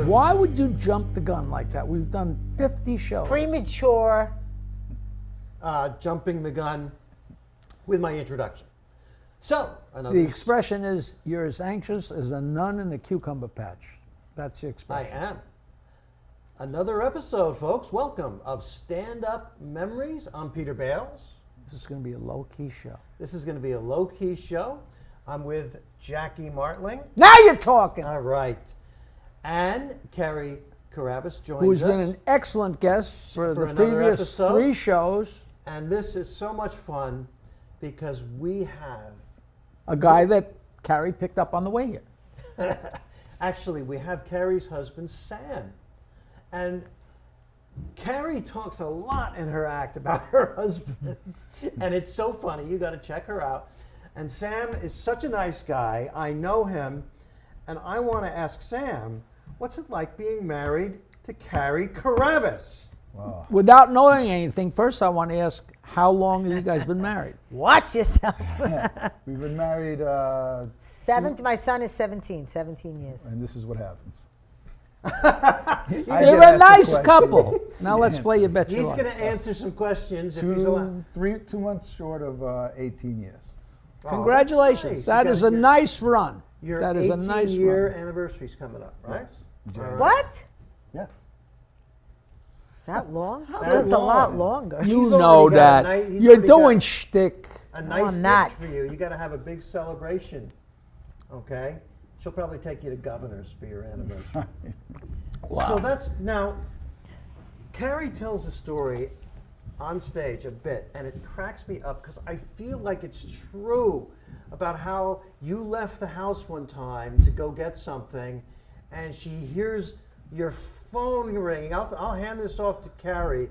Why would you jump the gun like that? We've done 50 shows. Premature. Jumping the gun with my introduction. So, The expression is, you're as anxious as a nun in a cucumber patch. That's the I expression. am. Another episode, folks. Welcome of Standup Memories. I'm Peter Bales. This is going to be a low-key show. This is going to be a low-key show. I'm with Jackie Martling. Now you're talking! All right. And Carie Karavas joins Who's us. been an excellent guest for the another previous episode. 3 shows. And this is so much fun because we have... A guy that Carie picked up on the way here. Actually, we have Carrie's husband, Sam. And Carie talks a lot in her act about her husband. And it's so funny. You got to check her out. And Sam is such a nice guy. I know him. And I want to ask Sam, what's it like being married to Carie Karavas? Wow. Without knowing anything, first I want to ask, how long have you guys been married? Watch yourself. We've been married, My son is 17 years. and this is what happens. You're a nice couple. Now let's play You Bet Your He's Life. going to answer some questions if he's allowed. 2 months short of 18 years. Oh, Congratulations. that's nice. That You is got a nice run. Your That is a nice 18-year run. anniversary's coming up, right? Yes. All right. What? Yeah. That long? That That's a lot long. longer. You He's know already got a that. he's You're already got doing shtick. A nice I'm not. gift for you. You got to have a big celebration, okay? She'll probably take you to Governor's for your anniversary. Wow. So that's now. Carie tells a story on stage a bit, and it cracks me up because I feel like it's true about how you left the house one time to go get something, and she hears your phone ringing. I'll hand this off to Carie.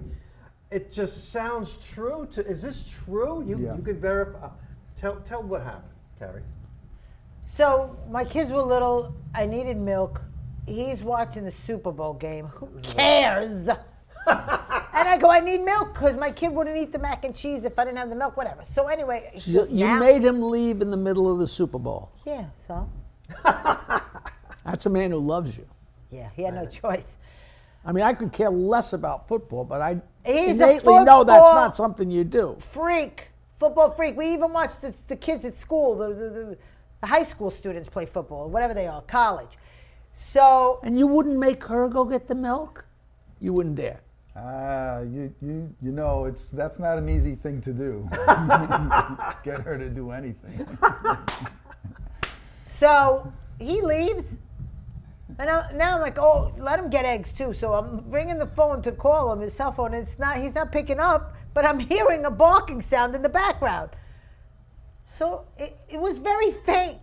It just sounds true. Is this true? Yeah. You could verify. Tell what happened, Carie. So my kids were little. I needed milk. He's watching the Super Bowl game. Who cares? And I go, I need milk because my kid wouldn't eat the mac and cheese if I didn't have the milk, whatever. So anyway, he goes, You "Now?" made him leave in the middle of the Super Bowl. Yeah, so? That's a man who loves you. Yeah, he had no choice. I mean, I could care less about football, but I He's a innately know that's football not something you do. Freak. Football freak. We even watched the kids at school, the high school students play football, whatever they are, college. So And you wouldn't make her go get the milk? You wouldn't dare. You know, that's not an easy thing to do. Get her to do anything. So he leaves, and now I'm like, oh, let him get eggs too. So I'm ringing the phone to call him, his cell phone, and he's not picking up, but I'm hearing a barking sound in the background. So it was very faint.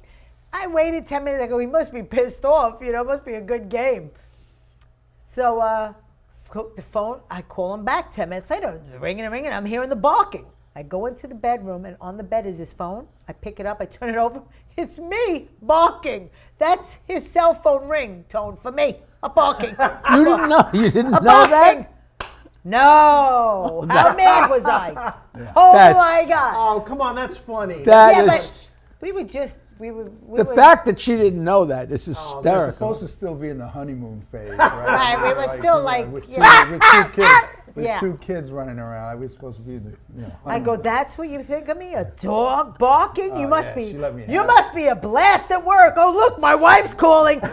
I waited 10 minutes, I go, he must be pissed off, it must be a good game. So the phone, I call him back 10 minutes later, ringing and ringing, I'm hearing the barking. I go into the bedroom, and on the bed is his phone. I pick it up, I turn it over. It's me barking. That's his cell phone ringtone for me, a barking. You didn't know? You didn't A know barking. that? No. How mad was I? Oh That's- my God. Oh, come on, that's funny. That Yeah, is but we were just, we the were, fact that she didn't know that is We're hysterical. supposed to still be in the honeymoon phase, Right, right? we were still like, with yeah. two kids. With Yeah. 2 kids running around, we're supposed to be the. I go, that's what you think of me? A dog barking? You Oh, must yeah, be. she let me You have must be a blast at work. Oh, look, my wife's calling. Oh,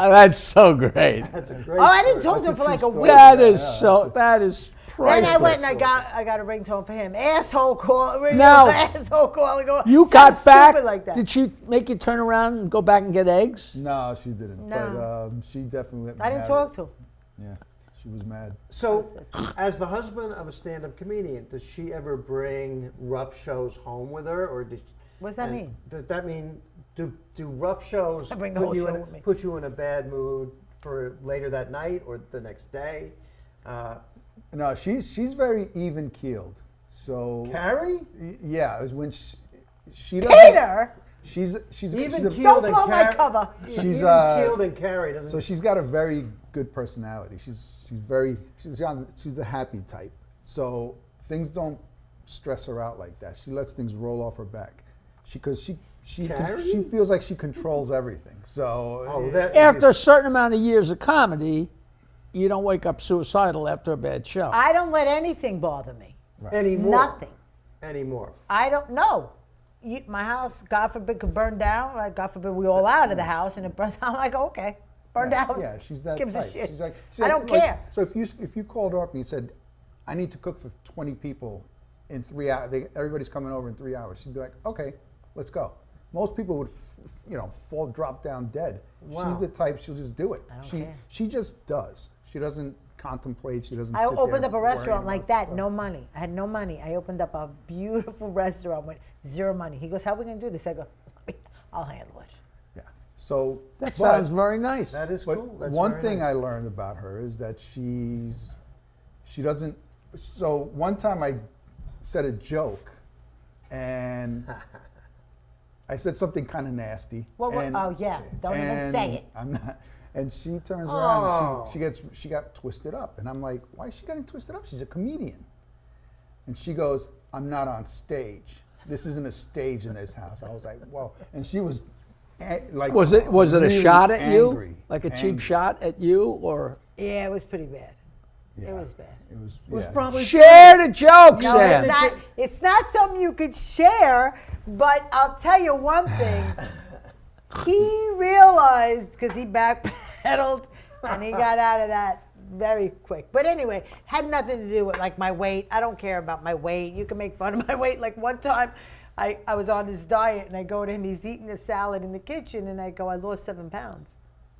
that's so great. That's a great Oh, I didn't story. talk to him for like a true story. week. That is Yeah, so. That is Then priceless. I went and I got a ringtone for him. Asshole call. Now, asshole calling. You Something got back. stupid like that. Did she make you turn around and go back and get eggs? No, she didn't. No. But she definitely let me I didn't have talk it. to him. Yeah, she was mad. So, as the husband of a stand-up comedian, does she ever bring rough shows home with her, or does? What does that and mean? Does that mean do rough shows I bring the whole show with me. put you in a bad mood for later that night or the next day? No, she's very even keeled. So Carie? yeah, it was when she doesn't. Peter! Even she's keeled Don't and blow my Car- cover. She's, even keeled and Carie doesn't. So she's got a very good personality. She's the happy type. So things don't stress her out like that. She lets things roll off her back. She Carie? feels like she controls everything. So After a certain amount of years of comedy, you don't wake up suicidal after a bad show. I don't let anything bother me. anymore. Nothing. Anymore. I don't know. My house, God forbid, could burn down. Like, God forbid, we all out of the house and it burns down. I'm like, okay, burn down. Yeah, she's that Gives a type. shit. She's like, I don't care. So if you called her up and you said, I need to cook for 20 people in 3 hours, everybody's coming over in 3 hours, she'd be like, okay, let's go. Most people would, drop down dead. Wow. She's the type, she'll just do it. I don't She care. she just does. She doesn't contemplate. She doesn't. I sit opened there up a restaurant worrying like about that, stuff. no money. I had no money. I opened up a beautiful restaurant with zero money. He goes, how are we going to do this? I go, I'll handle it. Yeah. So That but- sounds very nice. That is But cool. That's one very thing nice. I learned about her is that she doesn't. So one time I said a joke, and I said something kind of nasty. What- oh, yeah. Don't even and say it. I'm not. And she turns around Oh. and she got twisted up, and I'm like, why is she getting twisted up? She's a comedian. And she goes, I'm not on stage. This isn't a stage in this house. I was like, whoa. And she was like, Was it a really shot at angry, you? Like a cheap angry. shot at you, or Yeah, it was pretty bad. Yeah, It was bad. It was. It was yeah. probably share the joke, No, Sam? it's not something you could share, but I'll tell you one thing. He realized, because he backpedaled, and he got out of that very quick. But anyway, had nothing to do with like my weight. I don't care about my weight. You can make fun of my weight. Like one time, I was on this diet, and I go to him. He's eating a salad in the kitchen, and I go, I lost 7 pounds.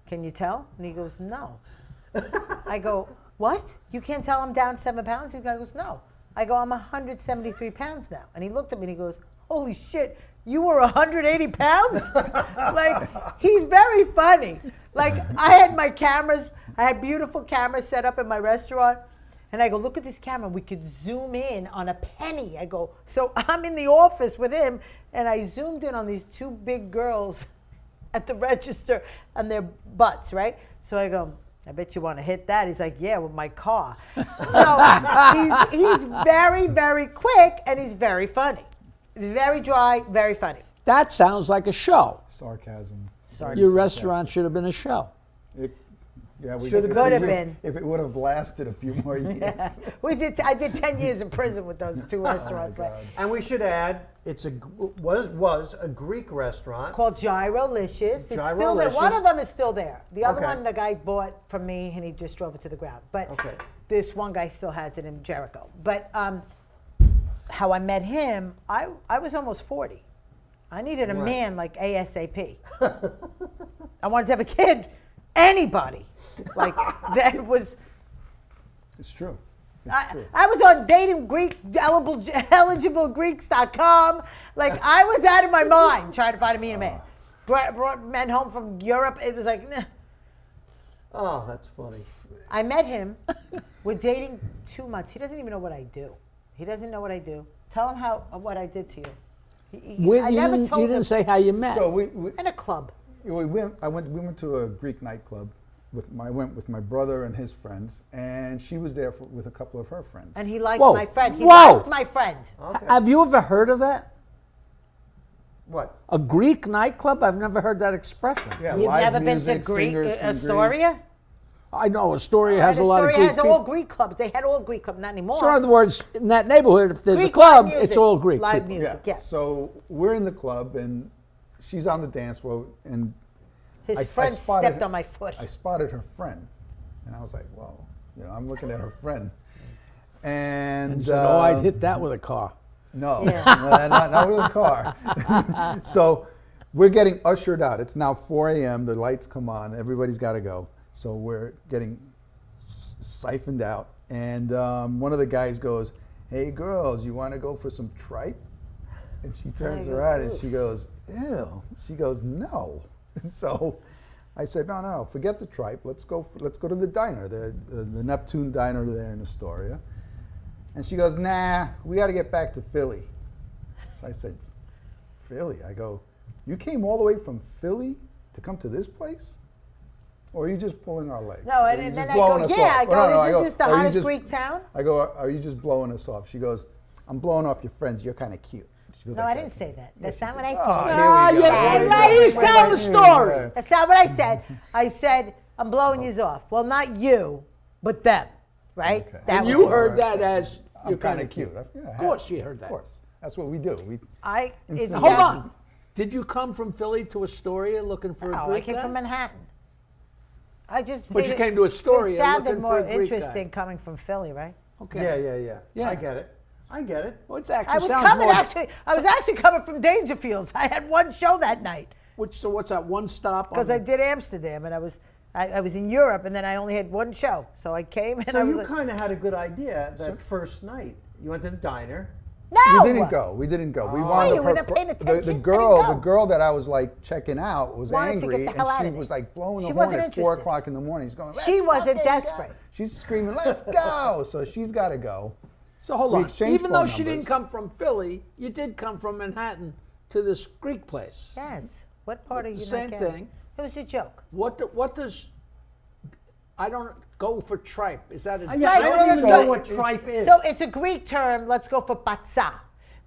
Can you tell? And he goes, no. I go, what? You can't tell I'm down 7 pounds? He goes, no. I go, I'm 173 pounds now. And he looked at me and he goes, holy shit, you were 180 pounds? Like, he's very funny. Like, I had my cameras, I had beautiful cameras set up in my restaurant. And I go, look at this camera. We could zoom in on a penny. I go, so I'm in the office with him, and I zoomed in on these 2 big girls at the register and their butts, right? So I go, I bet you want to hit that. He's like, yeah, with my car. So he's very, very quick, and he's very funny. Very dry, very funny. That sounds like a show. Sarcasm. Sorry. Your restaurant should have been a show. We Should've Could have been. if it would have lasted a few more years. I did 10 years in prison with those 2 restaurants. God. And we should add, was a Greek restaurant. Called Gyrolicious. It's still there. Gyrolicious. One of them is still there. The other Okay. one, the guy bought from me, and he just drove it to the ground. But Okay. this one guy still has it in Jericho. But how I met him, I was almost 40. I needed a Right. man like ASAP. I wanted to have a kid. Anybody. Like, that was... It's true. I was on dating Greek, eligiblegreeks.com. Like, I was out of my mind trying to find a man. Brought men home from Europe. It was like, nah. Oh, that's funny. I met him. We're dating 2 months. He doesn't even know what I do. He doesn't know what I do. Tell him what I did to you. I never told You him. didn't say how you met. So we In a club. we went to a Greek nightclub. I went with my brother and his friends, and she was there with a couple of her friends. And he liked Whoa. my friend. He Whoa. liked my friend. Okay. Have you ever heard of that? What? A Greek nightclub? I've never heard that expression. Yeah, You've live never been to music, Greek, singers from Astoria? I know Astoria has a lot of Astoria Greek has people. all Greek clubs. They had all Greek clubs, not anymore. So in other words, in that neighborhood, if there's Greek a club, live it's music. all Greek. Live people. music, yes. So we're in the club, and she's on the dance floor, and His I friend spotted stepped her- on my foot. I spotted her friend, and I was like, "Whoa!" I'm looking at her friend, and And said, oh, I'd hit that with a car. No, Yeah. no, not with a car. So we're getting ushered out. It's now 4 a.m. The lights come on. Everybody's got to go. So we're getting siphoned out. And one of the guys goes, hey, girls, you want to go for some tripe? And she turns around and she goes, ew. She goes, no. And so I said, no, forget the tripe. Let's go to the diner, the Neptune diner there in Astoria. And she goes, nah, we got to get back to Philly. So I said, Philly. I go, you came all the way from Philly to come to this place? Or are you just pulling our leg? No, Or are and you then just I blowing go, us yeah, off? I Or go, no, I isn't this the "Are you hottest just-" Greek town? I go, are you just blowing us off? She goes, I'm blowing off your friends. You're kind of cute. She goes No, like I that. didn't say that. Yes, That's you not what did. I Oh, said. Ah, here we go. ladies, tell the story. That's not what I said. I said, I'm blowing you off. Well, not you, but them, right? Okay. That And was you it. heard that as I'm you're kind of cute. Yeah, Of course you heard that. Of course. That's what we do. It's Now, hold on. Did you come from Philly to Astoria looking for a No, I Greek came guy? from Manhattan. I just. But made you it- came to Astoria It sounded looking more for a Greek guy. interesting coming from Philly, right? Okay. Yeah. I get it. Well, it's actually I was sounds coming more, actually. I was actually coming from Dangerfield. I had one show that night So what's that one stop? because I did Amsterdam and I was in Europe and then I only had one show. So I came and So I was you like, kind of had a good idea that first night. You went to the diner. no. We didn't go. We didn't go. We Why, wanted you were not paying attention? I the didn't girl go. that I was like checking out was Wanted to angry, get the hell out and of she was there. like blowing the She horn wasn't at 4 interested. o'clock in the morning. She's going. She "Let's wasn't fucking go." desperate. She's screaming, "Let's go!" So she's got to go. So hold We on. exchanged Even though phone she didn't numbers. come from Philly, you did come from Manhattan to this Greek place. Yes. What part of you Same not getting? thing. It was a joke. What does? I don't go for tripe. Is that a? Yeah, I don't even so- know what tripe is. So it's a Greek term. Let's go for patsa.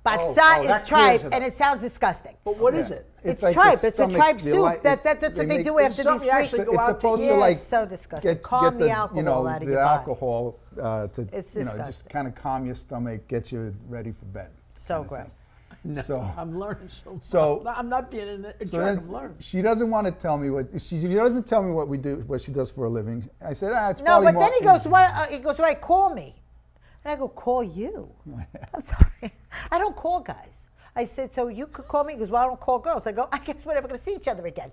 Patsa that is clears tripe, it up. and it sounds disgusting. But what is it? It's like tripe. the It's a stomach- tripe they soup. like- That's they what they make- do It's after something these you Greek. actually go It's out to supposed eat. to Yeah, like it's so disgusting. Get Calm the the, alcohol out of the your body. alcohol to It's just disgusting. kind of calm your stomach, get you ready for bed. So gross. No, So- I'm learning so much. So- I'm not being a So jerk. then I'm learning. she doesn't want to tell me she doesn't tell me what we do, what she does for a living. I said, it's No, probably but more. then he goes, right, call me. And I go, call you? I'm sorry. I don't call guys. I said, so you could call me? He goes, well, I don't call girls. I go, I guess we're never going to see each other again.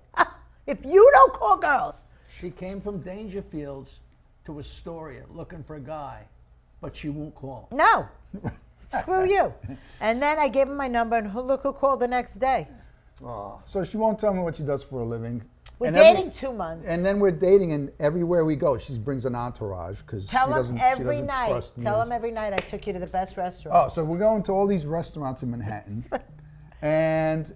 If you don't call girls. She came from Dangerfields to Astoria looking for a guy, but she won't call. No. Screw you. And then I gave him my number, and look who called the next day. Aw. So she won't tell me what she does for a living. We're And dating 2 months. And then we're dating, and everywhere we go, she brings an entourage because she Tell doesn't. him she every doesn't night. trust me. Tell him every night I took you to the best restaurant. Oh, so we're going to all these restaurants in Manhattan, and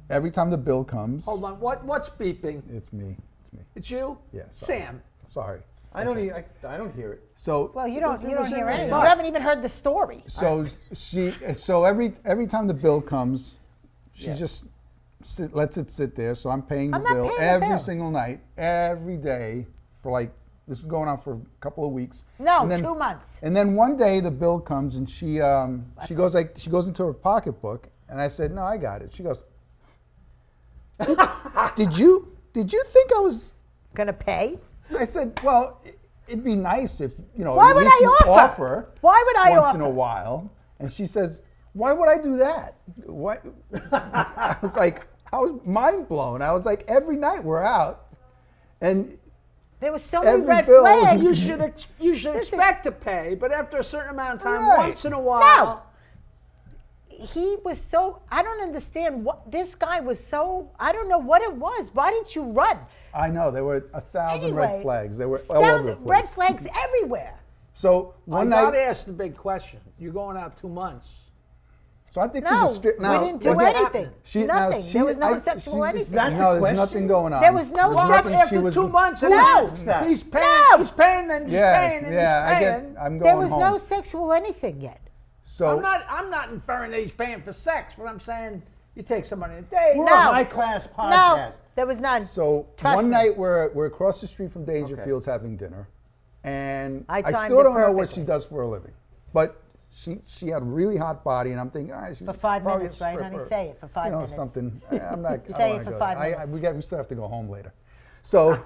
every time the bill comes, Hold on. What's beeping? it's me. It's me. It's you? Yeah, sorry. Sam. Sorry. I don't hear it. So Well, you don't was in hear the anything. spot. You haven't even heard the story. So every time the bill comes, she Yeah. just lets it sit there. So I'm paying the I'm not bill paying the every bill. single night, every day for like this is going on for a couple of weeks. No, And then- 2 months. And then one day the bill comes and she goes into her pocketbook and I said, no, I got it. She goes, did you think I was? Gonna pay? I said, well, it'd be nice if Why at would least I you offer? Why would I once in a offer? while. And she says, why would I do that? What? I was like, I was mind blown. I was like, every night we're out, and There was so many Every red bill- flags. You should Listen. expect to pay, but after a certain amount of time, Right. once in a while. He was so, I don't understand what, this guy was so, I don't know what it was. Why didn't you run? I know there were 1,000 Anyway, red flags. They were all over the place. red flags everywhere. So I one got night, asked the big question. You're going out 2 months. so I think No, she's a strict. we Now, didn't do what- anything. Nothing. There was no sexual anything. that- No, there's question? nothing going on. There was no There's sex nothing- After she was- 2 months, and No. asks that? he's paying. No. He's paying, and he's paying, and yeah, he's I paying. get. I'm going There was home. no sexual anything yet. So I'm not inferring that he's paying for sex, but I'm saying you take somebody on a date. We're No. a high-class No, podcast. there was none. So Trust one me. night we're across the street from Dangerfields having dinner, and I I timed still it don't know what perfectly. she does for a living, but she had a really hot body, and I'm thinking, all right, she's For 5 probably minutes, a right, honey? stripper. Say it for 5 minutes. Something. I'm not. I Say don't it wanna for go 5 there. minutes. We still have to go home later. So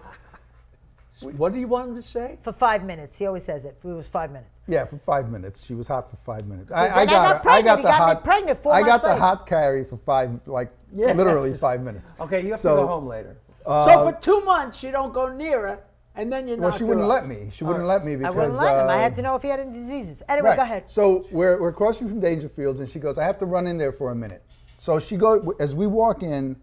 What do you want him to say? For 5 minutes. He always says it. It was 5 minutes. yeah, for 5 minutes, she was hot for 5 minutes. then I got pregnant. He got me pregnant 4 I got months the later. hot Carie for Yeah, literally that's just- 5 minutes. Okay, you have So- to go home later. So for 2 months, you don't go near her, and then you Well, knock she her wouldn't up. let me. She wouldn't let me because I wouldn't let him. I had to know if he had any diseases. Anyway, Right. go ahead. So we're across from Dangerfields, and she goes, I have to run in there for a minute. So she goes, as we walk in,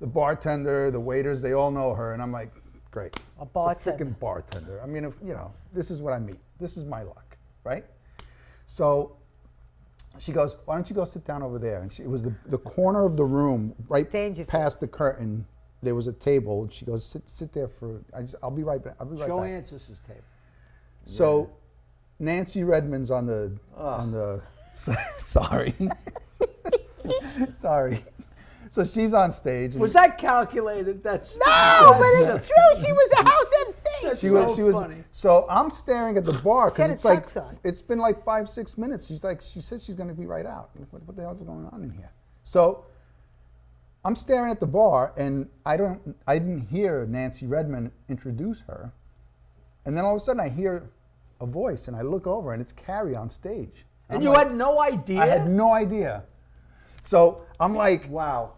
the bartender, the waiters, they all know her, and I'm like, great. A bartender. It's a freaking bartender. I mean, this is what I meet. This is my luck, right? So she goes, "Why don't you go sit down over there?" And it was the corner of the room, right Dangerfield. past the curtain. There was a table. And she goes, "Sit there for. I'll be right back. I'll be right Joe back." Ansis's tape. So, Nancy Redmond's on the. Sorry, sorry. So she's on stage. And Was that calculated? That's No, but it's true. She was the house MC. She was. so She was. funny. So I'm staring at the bar She had because a it's like tux on. it's been like 5-6 minutes. She said she's going to be right out. What the hell's going on in here? So I'm staring at the bar, and I didn't hear Nancy Redmond introduce her, and then all of a sudden I hear a voice, and I look over, and it's Carie on stage. And I'm you like- had no idea? I had no idea. So I'm like, Wow.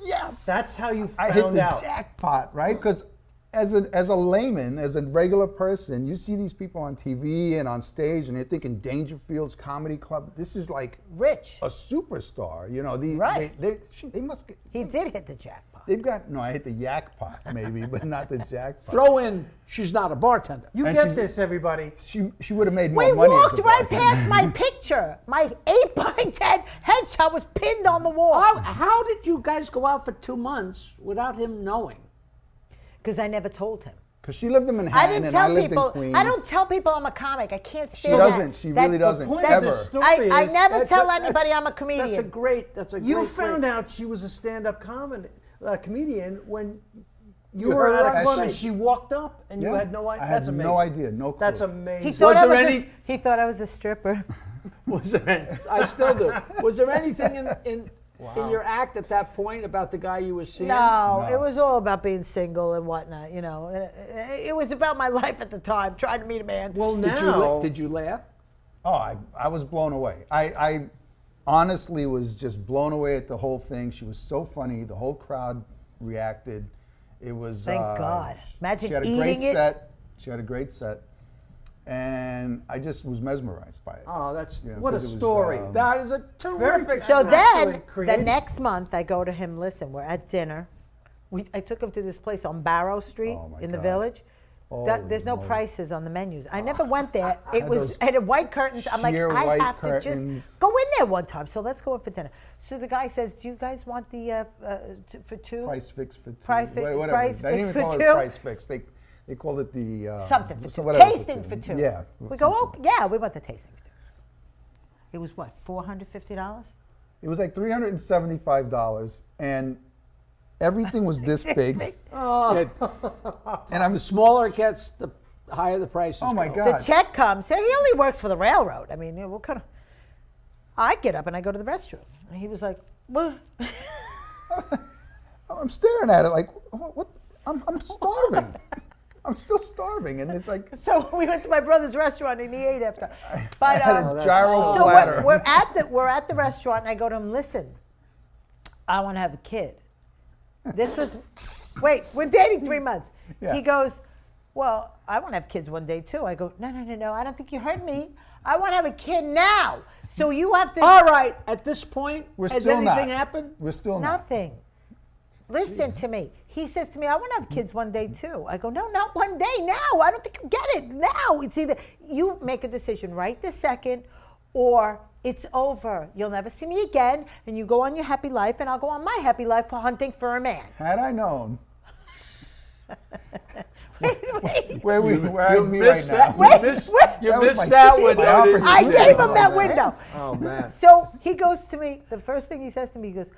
yes. That's how you I hit found the out. jackpot, right? Because as a layman, as a regular person, you see these people on TV and on stage, and you're thinking Dangerfield's Comedy Club. This is like Rich. a superstar, you know. Right. They must get. He did hit the jackpot. They've got I hit the jackpot maybe, but not the jackpot. Throw in, she's not a bartender. You And get she's- this, everybody. She would have made more We money. as walked a right bartender. past my picture. My 8x10 headshot was pinned on the wall. How did you guys go out for 2 months without him knowing? Because I never told him. Because she lived in I Manhattan didn't and I tell lived people. in Queens. I don't tell people I'm a comic. I can't She stand that. doesn't. She That- really doesn't. point of Ever. this story I is never That's tell a- anybody that's- I'm a comedian. That's a great you great found thing. out she was a stand-up comedian when you You were heard at her a club on and stage. she walked up and you Yeah. had no idea. I had That's amazing. no idea, no clue. That's He amazing. thought Was I there was. any- He thought I was a stripper. Was there? I still do. Was there anything in your act at that point about the guy you were seeing? No, No. it was all about being single and whatnot. You know, it was about my life at the time, trying to meet a man. Well, Did now did you laugh? Oh, I was blown away. I honestly was just blown away at the whole thing. She was so funny. The whole crowd reacted. It was. Thank God. Imagine she had a eating great it. set. She had a great set, and I just was mesmerized by it. Oh, that's You know, what a 'cause it was, story. That is a terrific. So Actually then, the creative. next month, I go to him. Listen, we're at dinner. I took him to this place on Barrow Street Oh, my in the God. Village. There's no Holy moly. prices on the menus. I never went there. It was Those it had white curtains. I'm like, sheer I white have to curtains. just go in there one time. So let's go in for dinner. So the guy says, "Do you guys want the for two?" Price fix for two. Price whatever. price They didn't fix even for call two? it price fix. They called it the Something for two. whatever Tasting for two. Yeah. We go, oh something. yeah, we want the tasting for two. It was what, $450? It was like $375, and everything was this big. Yeah, And I'm the smaller it gets, the higher the prices. Oh my go. God. The check comes. So he only works for the railroad. I mean, you know, what kind of? I get up and I go to the restroom, and he was like, "What?" I'm staring at it like, what? I'm starving. I'm still starving, and it's like So we went to my brother's restaurant and he ate after. I But had a gyro so bladder. we're at the restaurant, and I go to him. Listen, I want to have a kid. This was wait. We're dating 3 months. Yeah. He goes, well, I want to have kids one day too. I go, no. I don't think you heard me. I want to have a kid now. So you have to. All right. At this point, We're has still anything not. happened? We're still not. Nothing. Listen to me. He says to me, I want to have kids one day too. I go, no, not one day, now. I don't think you get it. Now. It's either you make a decision right this second or it's over. You'll never see me again, and you go on your happy life, and I'll go on my happy life for hunting for a man. Had I known Wait. where I'd be right missed now. that. Wait, You missed, wait. you That was missed my- that window. my didn't you? I gave him that Oh, window. Oh man. So he goes to me, the first thing he says to me, he goes,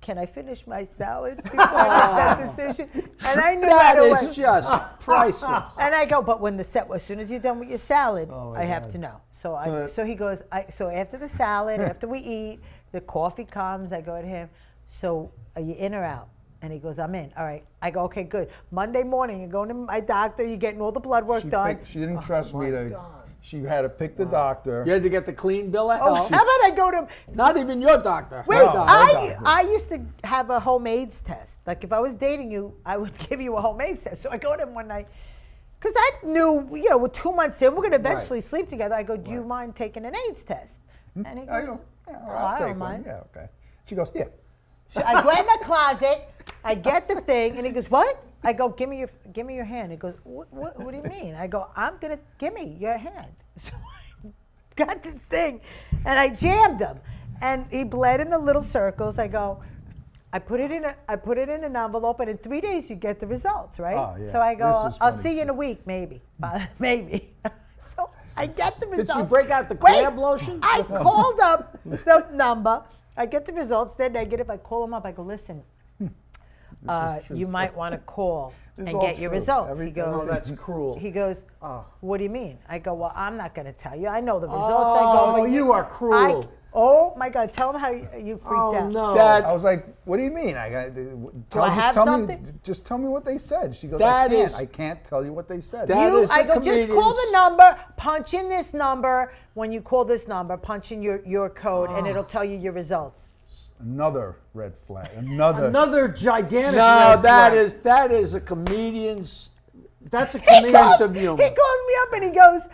can I finish my salad before I make that decision? And I knew That right away. is just priceless. And I go, but when as soon as you're done with your salad, Oh, my I have God. to know. So So he goes, so after the salad, after we eat, the coffee comes, I go to him, so are you in or out? And he goes, I'm in. All right. I go, okay, good. Monday morning, you're going to my doctor, you're getting all the blood work done. She didn't trust me to. God. She had to pick the doctor. You had to get the clean bill of Oh, health. how about I go to Not even your doctor. Wait, Her No, doctor. no. doctor. I used to have a home AIDS test. Like if I was dating you, I would give you a home AIDS test. So I go to him one night, because I knew, we're 2 months in, we're going to eventually sleep together. I go, do you mind taking an AIDS test? And he I goes, go, yeah, all "Oh, right, I I'll don't take one. mind." Yeah, okay. She goes, yeah. So I go in the closet, I get the thing, and he goes, what? I go, give me your hand. He goes, what do you mean? I go, give me your hand. So got this thing, and I jammed him, and he bled in the little circles. I put it in an envelope, and in 3 days you get the results, right? Oh, yeah. So I This go, was I'll funny see you in too. a week, maybe. So I get the results. Did she break out the Wait, crab lotion? I called up the number. I get the results. They're negative. I call them up. I go, listen, true you stuff. might want to call This is and all get your true. results. He Everything- goes, Oh, that's cruel. he goes, Oh. what do you mean? I go, well, I'm not going to tell you. I know the results. I go, Oh, but you are cruel. Oh my God! Tell them how you freaked Oh, out. no. Dad, I was like, what do you mean? I got. I have something? Just tell me what they said. She goes, That is- I can't tell you what they said. That is I the go, just call the comedians. number, punch in this number. When you call this number, punch in your code, and it'll tell you your results. Another red flag. Another gigantic no, red that flag. is a comedian's. That's a He comedian's calls, of humor. he calls me up and he goes,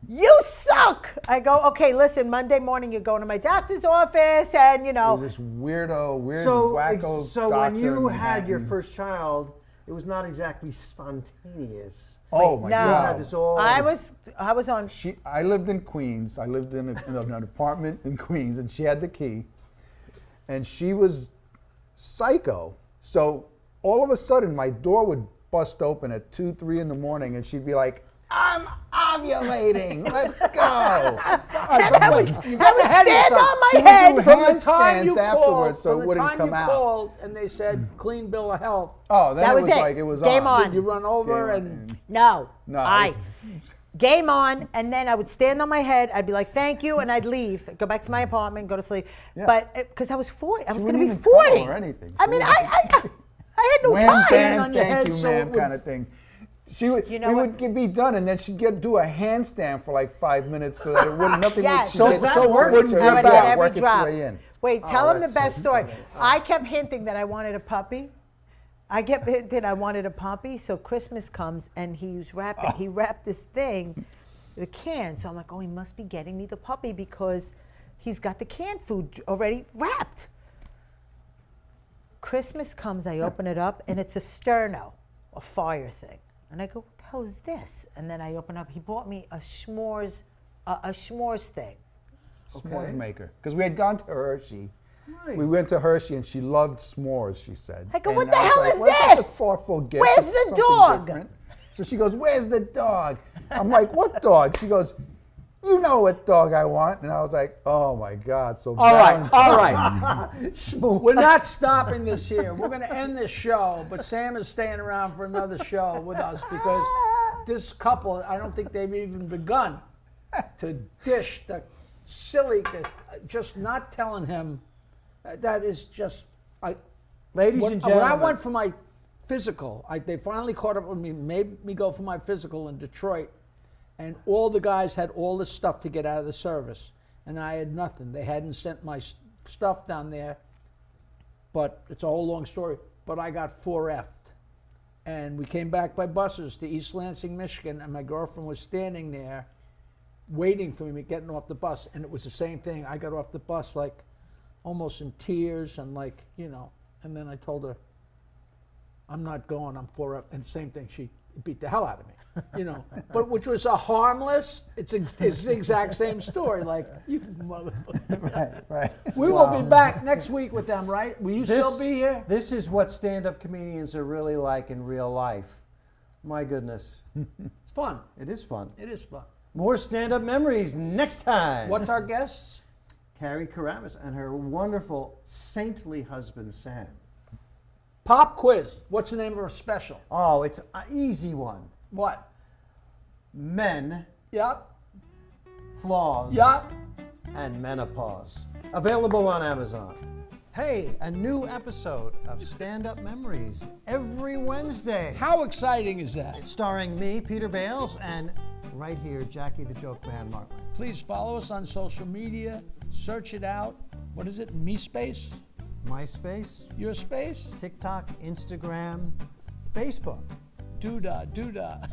you suck. I go, okay, listen, Monday morning you're going to my doctor's office, and It was this weird wacko So when doctor you in had your Manhattan. first child, it was not exactly spontaneous. Oh my no. You God. had this all. I was on. I lived in Queens. I lived in an apartment in Queens, and she had the key. And she was psycho. So all of a sudden, my door would bust open at 2, 3 in the morning, and she'd be like, "I'm ovulating. Let's go." I would stand on She my would head. do From the time handstands you afterwards, called, so it from the wouldn't time come you out. called and they said clean bill of health. Oh, then That it was was it. like it was Game on. Did you run over Game on. and No, No, game on, and then I would stand on my head. I'd be like, "Thank you," and I'd leave, go back to my apartment, go to sleep. Yeah. But because I was 40, I was going to wouldn't be even cuddle 40 or anything. I She mean, wouldn't- I had no Wham, time. bam, on your thank head you, so it ma'am, would- kind of thing. She would, You know we what? would be done, and then she'd do a handstand for like 5 minutes, so that it wouldn't nothing Yes. would. she'd So get- that so worked? wouldn't I I would would get get work every its drop. way in. Wait, Oh, tell him the that's best so story. funny. I kept hinting that I wanted a puppy. I kept hinting I wanted a puppy. So Christmas comes and he's wrapping. He wrapped this thing, the can. So I'm like, oh, he must be getting me the puppy because he's got the canned food already wrapped. Christmas comes, I open it up, and it's a sterno, a fire thing. And I go, what the hell is this? And then I open up, he bought me a s'mores thing. S'mores maker. Because we had gone to Hershey. Right. We went to Hershey, and she loved s'mores, she said. I go, And what the was hell like, is well, that's this? a thoughtful gift. Where's It's the something dog? different. So she goes, where's the dog? I'm like, what dog? She goes, you know what dog I want. And I was like, oh, my God. So all right, Valentine's- all right. We're not stopping this here. We're going to end this show, but Sam is staying around for another show with us because this couple, I don't think they've even begun to dish the silly, just not telling him. That is just. Ladies When and gentlemen. I went for my physical, they finally caught up with me, made me go for my physical in Detroit, and all the guys had all this stuff to get out of the service, and I had nothing. They hadn't sent my stuff down there, but it's a whole long story. But I got 4F'd, and we came back by buses to East Lansing, Michigan, and my girlfriend was standing there waiting for me getting off the bus, and it was the same thing. I got off the bus like almost in tears and like, and then I told her, I'm not going, I'm 4F, and same thing, she beat the hell out of me, but which was a harmless, it's the exact same story, like, you motherfucker. Right. We will be back next week with them, right? Will you still be here? This is what stand-up comedians are really like in real life. My goodness. It's fun. It is fun. It is fun. More stand-up memories next time. What's our guests? Carie Karavas and her wonderful, saintly husband, Sam. Pop quiz. What's the name of our special? Oh, it's an easy one. What? Men, Yup. flaws, Yup. and menopause. Available on Amazon. Hey, a new episode of Stand-Up Memories every Wednesday. How exciting is that? Starring me, Peter Bales, and right here, Jackie the Joke Man Martling. Please follow us on social media. Search it out. What is it? Me space? MySpace, Your space? TikTok, Instagram, Facebook. Doodah, doodah.